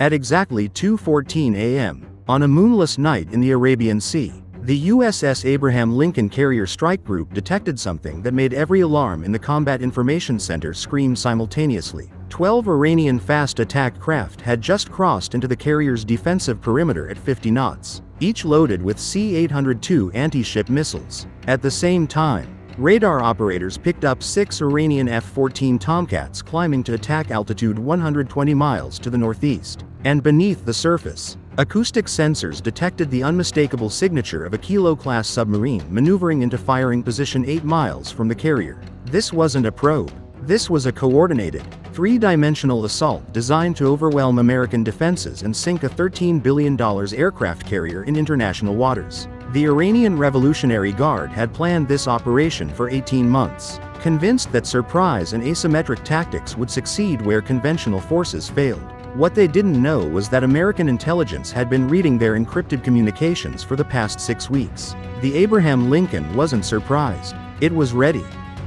At exactly 2:14 a.m., on a moonless night in the Arabian Sea, the USS Abraham Lincoln Carrier Strike Group detected something that made every alarm in the Combat Information Center scream simultaneously. 12 Iranian fast attack craft had just crossed into the carrier's defensive perimeter at 50 knots, each loaded with C-802 anti-ship missiles. At the same time, radar operators picked up 6 Iranian F-14 Tomcats climbing to attack altitude 120 miles to the northeast. And beneath the surface, acoustic sensors detected the unmistakable signature of a Kilo-class submarine maneuvering into firing position 8 miles from the carrier. This wasn't a probe. This was a coordinated, three-dimensional assault designed to overwhelm American defenses and sink a $13 billion aircraft carrier in international waters. The Iranian Revolutionary Guard had planned this operation for 18 months, convinced that surprise and asymmetric tactics would succeed where conventional forces failed. What they didn't know was that American intelligence had been reading their encrypted communications for the past 6 weeks. The Abraham Lincoln wasn't surprised. It was ready.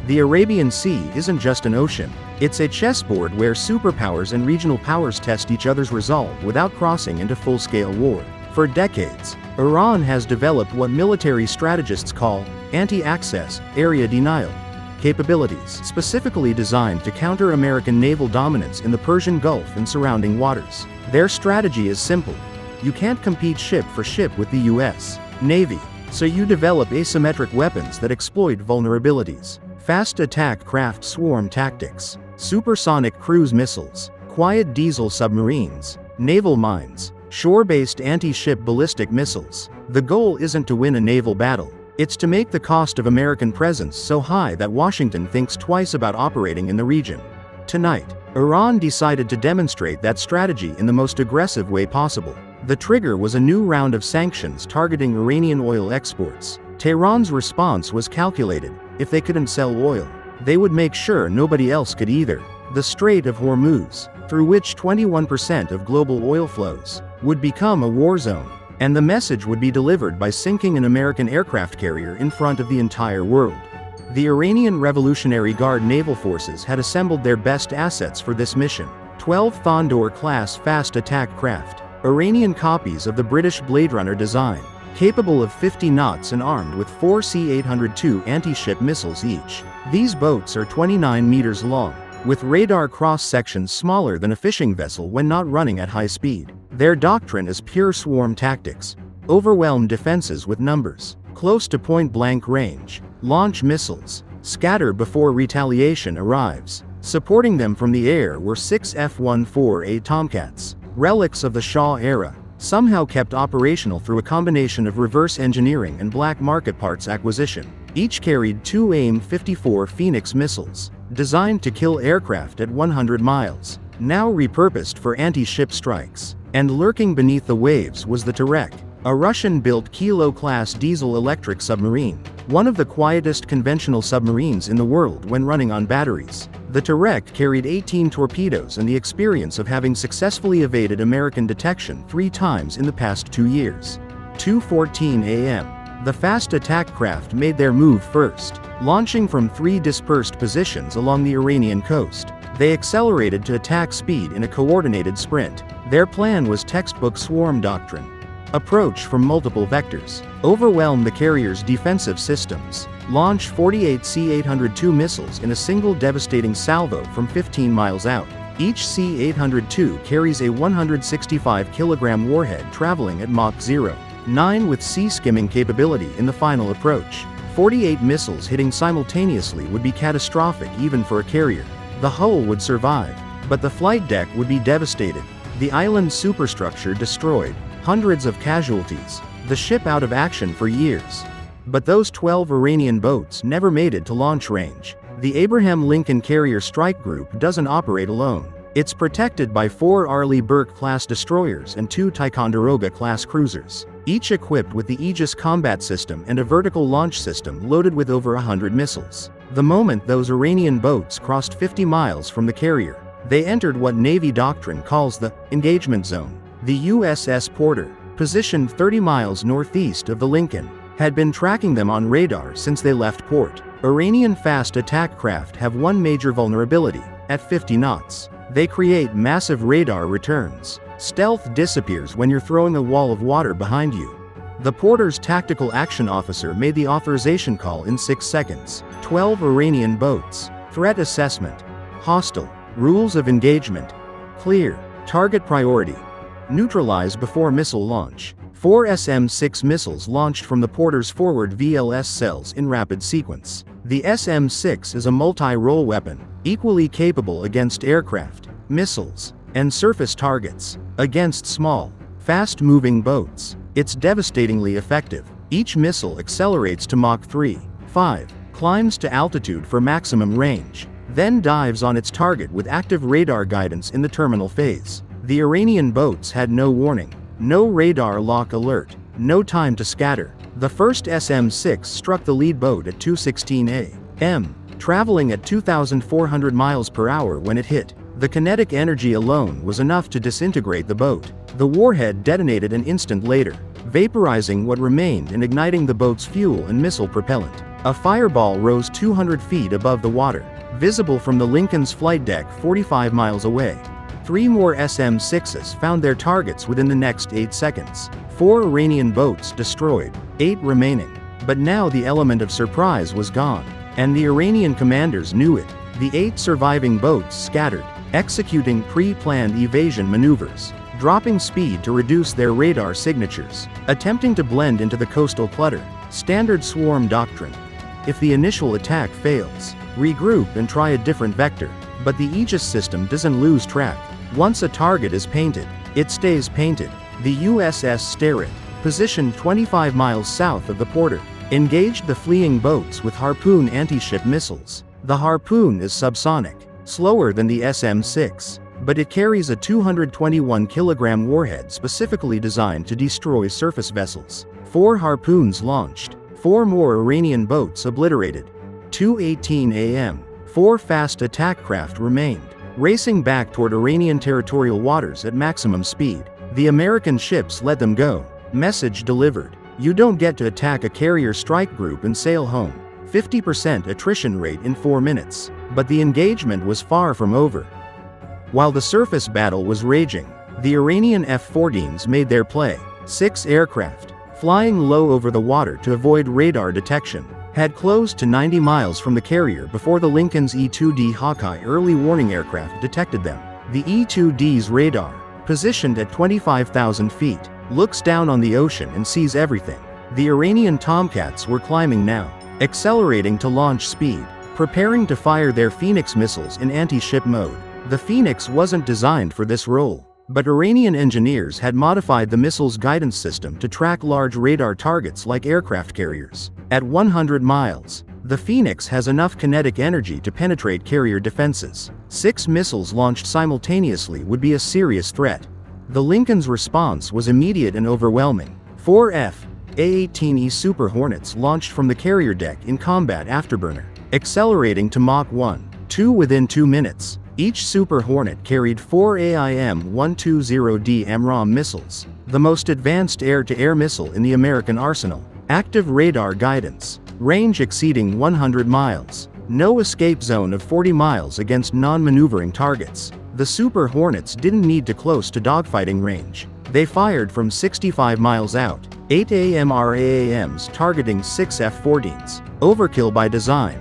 The Arabian Sea isn't just an ocean. It's a chessboard where superpowers and regional powers test each other's resolve without crossing into full-scale war. For decades, Iran has developed what military strategists call anti-access, area denial capabilities, specifically designed to counter American naval dominance in the Persian Gulf and surrounding waters. Their strategy is simple. You can't compete ship for ship with the US Navy, so you develop asymmetric weapons that exploit vulnerabilities. Fast attack craft swarm tactics, supersonic cruise missiles, quiet diesel submarines, naval mines, shore-based anti-ship ballistic missiles. The goal isn't to win a naval battle. It's to make the cost of American presence so high that Washington thinks twice about operating in the region. Tonight, Iran decided to demonstrate that strategy in the most aggressive way possible. The trigger was a new round of sanctions targeting Iranian oil exports. Tehran's response was calculated. If they couldn't sell oil, they would make sure nobody else could either. The Strait of Hormuz, through which 21% of global oil flows, would become a war zone. And the message would be delivered by sinking an American aircraft carrier in front of the entire world. The Iranian Revolutionary Guard naval forces had assembled their best assets for this mission. 12 Thondor-class fast attack craft, Iranian copies of the British Blade Runner design, capable of 50 knots and armed with 4 C-802 anti-ship missiles each. These boats are 29 meters long, with radar cross-sections smaller than a fishing vessel when not running at high speed. Their doctrine is pure swarm tactics. Overwhelm defenses with numbers, close to point-blank range, launch missiles, scatter before retaliation arrives. Supporting them from the air were 6 F-14A Tomcats, relics of the Shah era, somehow kept operational through a combination of reverse engineering and black market parts acquisition. Each carried 2 AIM-54 Phoenix missiles, designed to kill aircraft at 100 miles, now repurposed for anti-ship strikes. And lurking beneath the waves was the Terek, a Russian-built Kilo-class diesel-electric submarine, one of the quietest conventional submarines in the world when running on batteries. The Terek carried 18 torpedoes and the experience of having successfully evaded American detection 3 times in the past 2 years. 2:14 a.m. The fast attack craft made their move first, launching from 3 dispersed positions along the Iranian coast. They accelerated to attack speed in a coordinated sprint. Their plan was textbook swarm doctrine. Approach from multiple vectors, overwhelm the carrier's defensive systems, launch 48 C-802 missiles in a single devastating salvo from 15 miles out. Each C-802 carries a 165-kilogram warhead traveling at Mach 0.9 with sea-skimming capability in the final approach. 48 missiles hitting simultaneously would be catastrophic even for a carrier. The hull would survive, but the flight deck would be devastated. The island superstructure destroyed, hundreds of casualties, the ship out of action for years. But those 12 Iranian boats never made it to launch range. The Abraham Lincoln Carrier Strike Group doesn't operate alone. It's protected by 4 Arleigh Burke-class destroyers and 2 Ticonderoga-class cruisers, each equipped with the Aegis combat system and a vertical launch system loaded with over 100 missiles. The moment those Iranian boats crossed 50 miles from the carrier, they entered what Navy doctrine calls the engagement zone. The USS Porter, positioned 30 miles northeast of the Lincoln, had been tracking them on radar since they left port. Iranian fast attack craft have one major vulnerability: at 50 knots, they create massive radar returns. Stealth disappears when you're throwing a wall of water behind you. The porter's tactical action officer made the authorization call in 6 seconds. 12 Iranian boats. Threat assessment. Hostile. Rules of engagement. Clear. Target priority. Neutralize before missile launch. 4 SM-6 missiles launched from the porter's forward VLS cells in rapid sequence. The SM-6 is a multi-role weapon, equally capable against aircraft, missiles, and surface targets. Against small, fast-moving boats, it's devastatingly effective. Each missile accelerates to Mach 3.5, climbs to altitude for maximum range, then dives on its target with active radar guidance in the terminal phase. The Iranian boats had no warning, no radar lock alert, no time to scatter. The first SM-6 struck the lead boat at 2:16 a.m., traveling at 2,400 miles per hour when it hit. The kinetic energy alone was enough to disintegrate the boat. The warhead detonated an instant later, vaporizing what remained and igniting the boat's fuel and missile propellant. A fireball rose 200 feet above the water, visible from the Lincoln's flight deck 45 miles away. 3 more SM-6s found their targets within the next 8 seconds. 4 Iranian boats destroyed, 8 remaining. But now the element of surprise was gone, and the Iranian commanders knew it. The 8 surviving boats scattered, executing pre-planned evasion maneuvers, dropping speed to reduce their radar signatures, attempting to blend into the coastal clutter. Standard swarm doctrine. If the initial attack fails, regroup and try a different vector. But the Aegis system doesn't lose track. Once a target is painted, it stays painted. The USS Sterett, positioned 25 miles south of the porter, engaged the fleeing boats with Harpoon anti-ship missiles. The Harpoon is subsonic, slower than the SM-6, but it carries a 221-kilogram warhead specifically designed to destroy surface vessels. 4 Harpoons launched, 4 more Iranian boats obliterated. 2:18 a.m. 4 fast attack craft remained, racing back toward Iranian territorial waters at maximum speed. The American ships let them go. Message delivered. You don't get to attack a carrier strike group and sail home. 50% attrition rate in 4 minutes. But the engagement was far from over. While the surface battle was raging, the Iranian F-14s made their play. 6 aircraft, flying low over the water to avoid radar detection, had closed to 90 miles from the carrier before the Lincoln's E-2D Hawkeye early warning aircraft detected them. The E-2D's radar, positioned at 25,000 feet, looks down on the ocean and sees everything. The Iranian Tomcats were climbing now, accelerating to launch speed, preparing to fire their Phoenix missiles in anti-ship mode. The Phoenix wasn't designed for this role, but Iranian engineers had modified the missile's guidance system to track large radar targets like aircraft carriers. At 100 miles, the Phoenix has enough kinetic energy to penetrate carrier defenses. 6 missiles launched simultaneously would be a serious threat. The Lincoln's response was immediate and overwhelming. 4 F/A-18E Super Hornets launched from the carrier deck in combat afterburner, accelerating to Mach 1.2 within 2 minutes. Each Super Hornet carried 4 AIM-120D AMRAAM missiles, the most advanced air-to-air missile in the American arsenal. Active radar guidance, range exceeding 100 miles, no escape zone of 40 miles against non-maneuvering targets. The Super Hornets didn't need to close to dogfighting range. They fired from 65 miles out, 8 AMRAAMs targeting 6 F-14s. Overkill by design.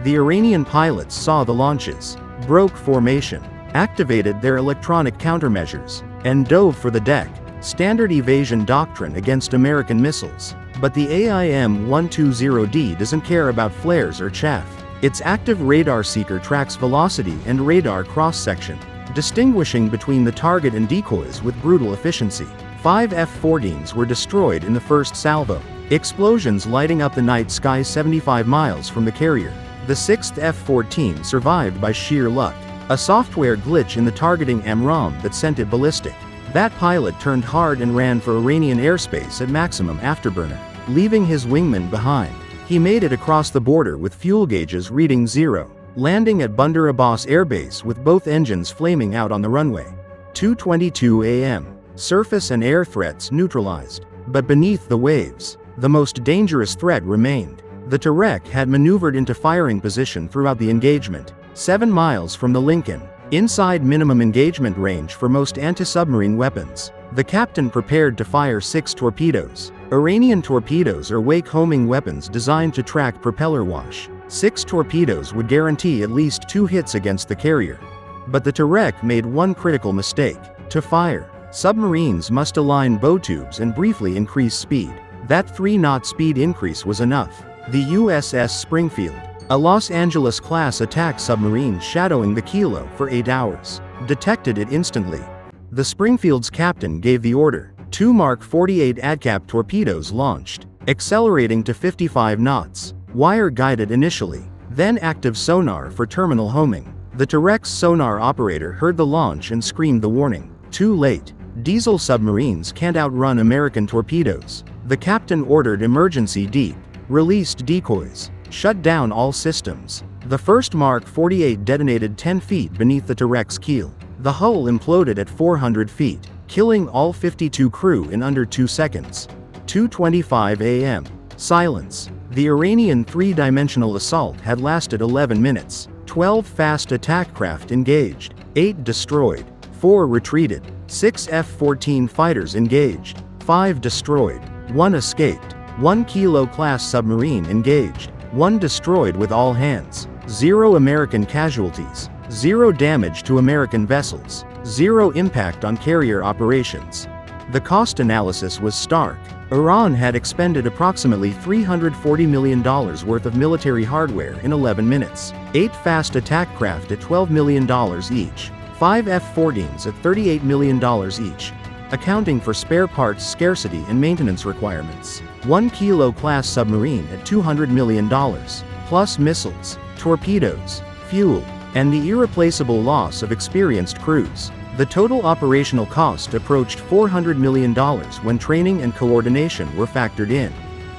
The Iranian pilots saw the launches, broke formation, activated their electronic countermeasures, and dove for the deck. Standard evasion doctrine against American missiles. But the AIM-120D doesn't care about flares or chaff. Its active radar seeker tracks velocity and radar cross-section, distinguishing between the target and decoys with brutal efficiency. 5 F-14s were destroyed in the first salvo, explosions lighting up the night sky 75 miles from the carrier. The 6th F-14 survived by sheer luck, a software glitch in the targeting AMRAAM that sent it ballistic. That pilot turned hard and ran for Iranian airspace at maximum afterburner, leaving his wingman behind. He made it across the border with fuel gauges reading 0, landing at Bandar Abbas Air Base with both engines flaming out on the runway. 2:22 a.m. Surface and air threats neutralized. But beneath the waves, the most dangerous threat remained. The Tarek had maneuvered into firing position throughout the engagement. 7 miles from the Lincoln, Inside minimum engagement range for most anti-submarine weapons. The captain prepared to fire 6 torpedoes. Iranian torpedoes are wake-homing weapons designed to track propeller wash. 6 torpedoes would guarantee at least 2 hits against the carrier. But the Turek made one critical mistake. To fire, submarines must align bow tubes and briefly increase speed. That 3-knot speed increase was enough. The USS Springfield, a Los Angeles-class attack submarine shadowing the Kilo for 8 hours, detected it instantly. The Springfield's captain gave the order. 2 Mark 48 ADCAP torpedoes launched, accelerating to 55 knots, wire-guided initially, then active sonar for terminal homing. The Turek's sonar operator heard the launch and screamed the warning. Too late. Diesel submarines can't outrun American torpedoes. The captain ordered emergency deep, released decoys, shut down all systems. The first Mark 48 detonated 10 feet beneath the Turek's keel. The hull imploded at 400 feet, killing all 52 crew in under 2 seconds. 2:25 a.m. Silence. The Iranian 3-dimensional assault had lasted 11 minutes. 12 fast attack craft engaged, 8 destroyed, 4 retreated, 6 F-14 fighters engaged, 5 destroyed, 1 escaped, 1 Kilo-class submarine engaged, 1 destroyed with all hands, 0 American casualties, 0 damage to American vessels, 0 impact on carrier operations. The cost analysis was stark. Iran had expended approximately $340 million worth of military hardware in 11 minutes, 8 fast attack craft at $12 million each, 5 F-14s at $38 million each, accounting for spare parts scarcity and maintenance requirements, 1 Kilo-class submarine at $200 million, plus missiles, torpedoes, fuel, and the irreplaceable loss of experienced crews. The total operational cost approached $400 million when training and coordination were factored in.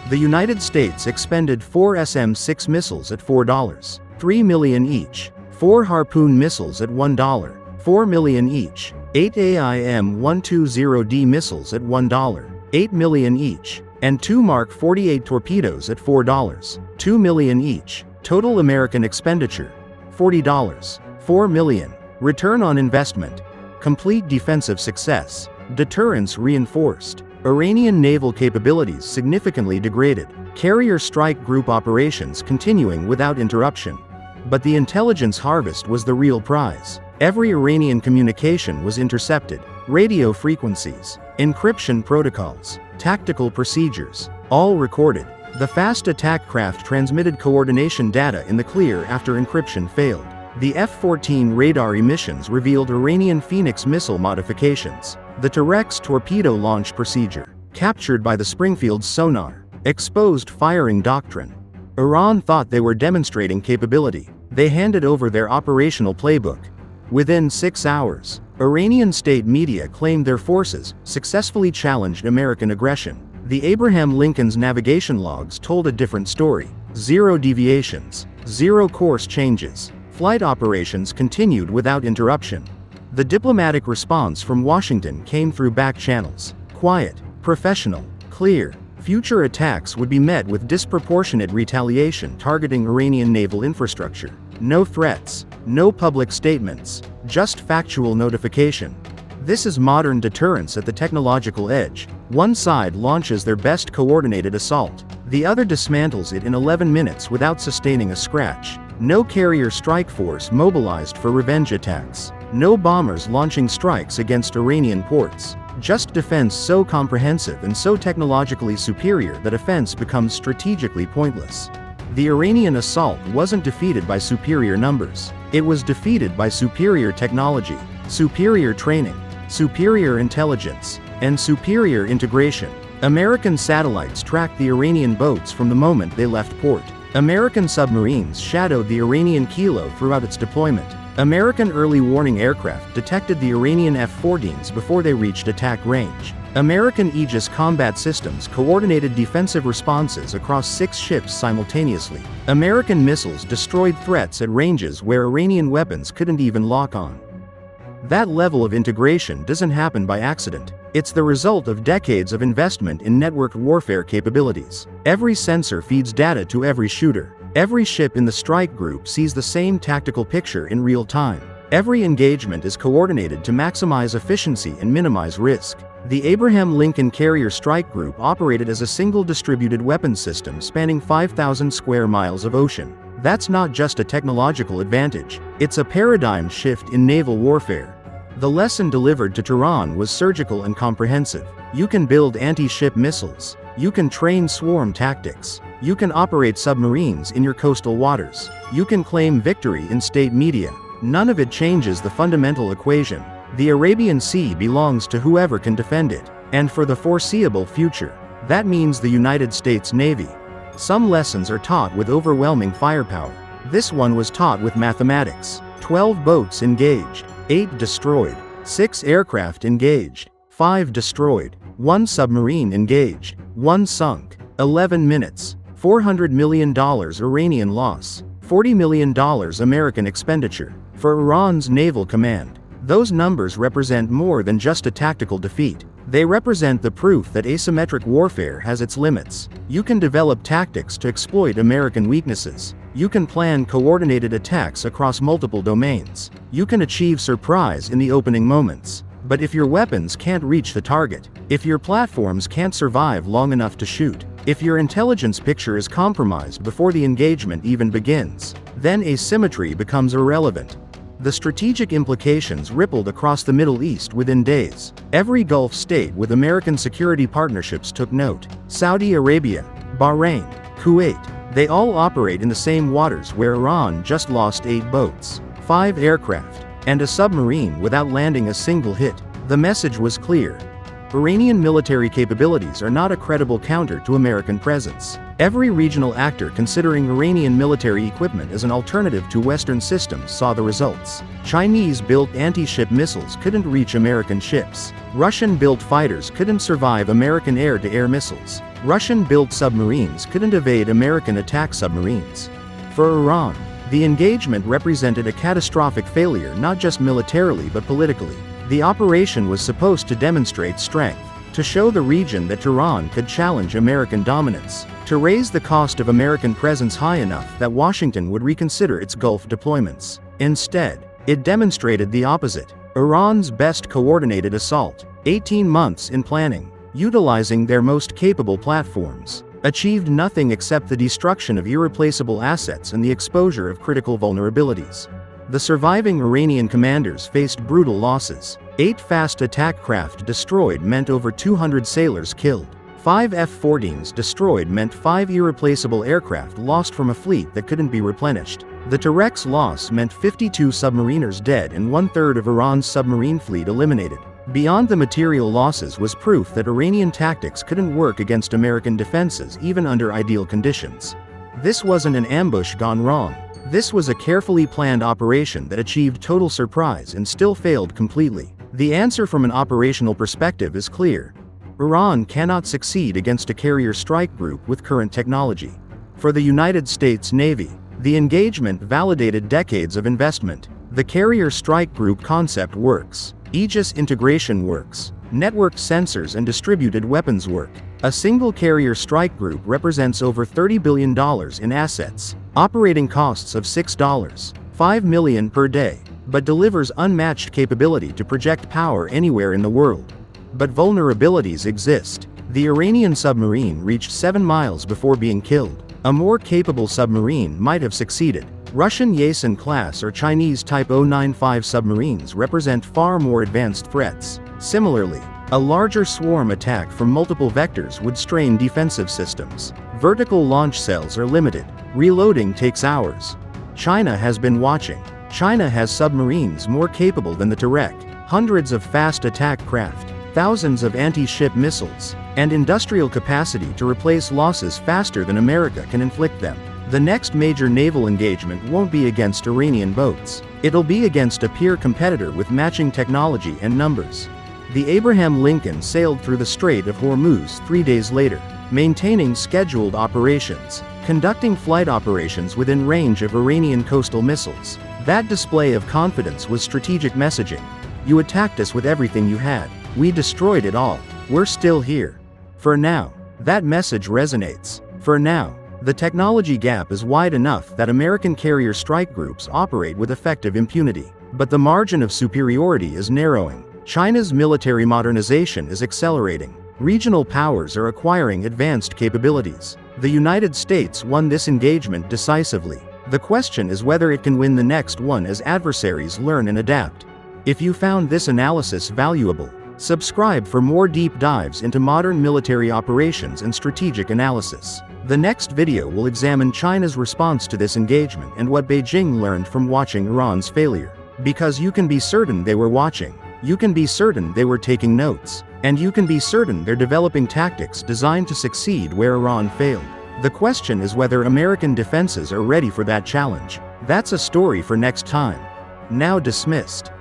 The United States expended 4 SM-6 missiles at $3 million each, 4 Harpoon missiles at $4 million each, 8 AIM-120D missiles at $8 million each, and 2 Mark 48 torpedoes at $2 million each. Total American expenditure, $4 million. Return on investment, complete defensive success, deterrence reinforced, Iranian naval capabilities significantly degraded, carrier strike group operations continuing without interruption. But the intelligence harvest was the real prize. Every Iranian communication was intercepted, radio frequencies, encryption protocols, tactical procedures, all recorded. The fast attack craft transmitted coordination data in the clear after encryption failed. The F-14 radar emissions revealed Iranian Phoenix missile modifications. The Turek's torpedo launch procedure, captured by the Springfield's sonar, exposed firing doctrine. Iran thought they were demonstrating capability. They handed over their operational playbook. Within 6 hours, Iranian state media claimed their forces successfully challenged American aggression. The Abraham Lincoln's navigation logs told a different story. 0 deviations, 0 course changes. Flight operations continued without interruption. The diplomatic response from Washington came through back channels. Quiet, professional, clear. Future attacks would be met with disproportionate retaliation targeting Iranian naval infrastructure. No threats, no public statements, just factual notification. This is modern deterrence at the technological edge. One side launches their best coordinated assault. The other dismantles it in 11 minutes without sustaining a scratch. No carrier strike force mobilized for revenge attacks. No bombers launching strikes against Iranian ports. Just defense so comprehensive and so technologically superior that offense becomes strategically pointless. The Iranian assault wasn't defeated by superior numbers. It was defeated by superior technology, superior training, superior intelligence, and superior integration. American satellites tracked the Iranian boats from the moment they left port. American submarines shadowed the Iranian Kilo throughout its deployment. American early warning aircraft detected the Iranian F-14s before they reached attack range. American Aegis combat systems coordinated defensive responses across 6 ships simultaneously. American missiles destroyed threats at ranges where Iranian weapons couldn't even lock on. That level of integration doesn't happen by accident. It's the result of decades of investment in networked warfare capabilities. Every sensor feeds data to every shooter. Every ship in the strike group sees the same tactical picture in real time. Every engagement is coordinated to maximize efficiency and minimize risk. The Abraham Lincoln Carrier Strike Group operated as a single distributed weapons system spanning 5,000 square miles of ocean. That's not just a technological advantage, it's a paradigm shift in naval warfare. The lesson delivered to Tehran was surgical and comprehensive. You can build anti-ship missiles. You can train swarm tactics. You can operate submarines in your coastal waters. You can claim victory in state media. None of it changes the fundamental equation. The Arabian Sea belongs to whoever can defend it. And for the foreseeable future, that means the United States Navy. Some lessons are taught with overwhelming firepower. This one was taught with mathematics. 12 boats engaged, 8 destroyed, 6 aircraft engaged, 5 destroyed, 1 submarine engaged, 1 sunk, 11 minutes, $400 million Iranian loss, $40 million American expenditure. For Iran's naval command, those numbers represent more than just a tactical defeat. They represent the proof that asymmetric warfare has its limits. You can develop tactics to exploit American weaknesses. You can plan coordinated attacks across multiple domains. You can achieve surprise in the opening moments. But if your weapons can't reach the target, if your platforms can't survive long enough to shoot, if your intelligence picture is compromised before the engagement even begins, then asymmetry becomes irrelevant. The strategic implications rippled across the Middle East within days. Every Gulf state with American security partnerships took note. Saudi Arabia, Bahrain, Kuwait, they all operate in the same waters where Iran just lost 8 boats, 5 aircraft, and a submarine without landing a single hit. The message was clear. Iranian military capabilities are not a credible counter to American presence. Every regional actor considering Iranian military equipment as an alternative to Western systems saw the results. Chinese-built anti-ship missiles couldn't reach American ships. Russian-built fighters couldn't survive American air-to-air missiles. Russian-built submarines couldn't evade American attack submarines. For Iran, the engagement represented a catastrophic failure not just militarily but politically. The operation was supposed to demonstrate strength, to show the region that Tehran could challenge American dominance, to raise the cost of American presence high enough that Washington would reconsider its Gulf deployments. Instead, it demonstrated the opposite. Iran's best coordinated assault, 18 months in planning, utilizing their most capable platforms, achieved nothing except the destruction of irreplaceable assets and the exposure of critical vulnerabilities. The surviving Iranian commanders faced brutal losses. 8 fast attack craft destroyed meant over 200 sailors killed. 5 F-14s destroyed meant 5 irreplaceable aircraft lost from a fleet that couldn't be replenished. The Tuareg's loss meant 52 submariners dead and 1/3 of Iran's submarine fleet eliminated. Beyond the material losses was proof that Iranian tactics couldn't work against American defenses even under ideal conditions. This wasn't an ambush gone wrong. This was a carefully planned operation that achieved total surprise and still failed completely. The answer from an operational perspective is clear. Iran cannot succeed against a carrier strike group with current technology. For the United States Navy, the engagement validated decades of investment. The carrier strike group concept works. Aegis integration works. Networked sensors and distributed weapons work. A single carrier strike group represents over $30 billion in assets, operating costs of $6.5 million per day, but delivers unmatched capability to project power anywhere in the world. But vulnerabilities exist. The Iranian submarine reached 7 miles before being killed. A more capable submarine might have succeeded. Russian Yasen class or Chinese Type 095 submarines represent far more advanced threats. Similarly, a larger swarm attack from multiple vectors would strain defensive systems. Vertical launch cells are limited. Reloading takes hours. China has been watching. China has submarines more capable than the Tuareg, hundreds of fast attack craft, thousands of anti-ship missiles, and industrial capacity to replace losses faster than America can inflict them. The next major naval engagement won't be against Iranian boats. It'll be against a peer competitor with matching technology and numbers. The Abraham Lincoln sailed through the Strait of Hormuz 3 days later, maintaining scheduled operations, conducting flight operations within range of Iranian coastal missiles. That display of confidence was strategic messaging. You attacked us with everything you had. We destroyed it all. We're still here. For now, that message resonates. For now, the technology gap is wide enough that American carrier strike groups operate with effective impunity. But the margin of superiority is narrowing. China's military modernization is accelerating. Regional powers are acquiring advanced capabilities. The United States won this engagement decisively. The question is whether it can win the next one as adversaries learn and adapt. If you found this analysis valuable, subscribe for more deep dives into modern military operations and strategic analysis. The next video will examine China's response to this engagement and what Beijing learned from watching Iran's failure. Because you can be certain they were watching, you can be certain they were taking notes, and you can be certain they're developing tactics designed to succeed where Iran failed. The question is whether American defenses are ready for that challenge. That's a story for next time. Now dismissed.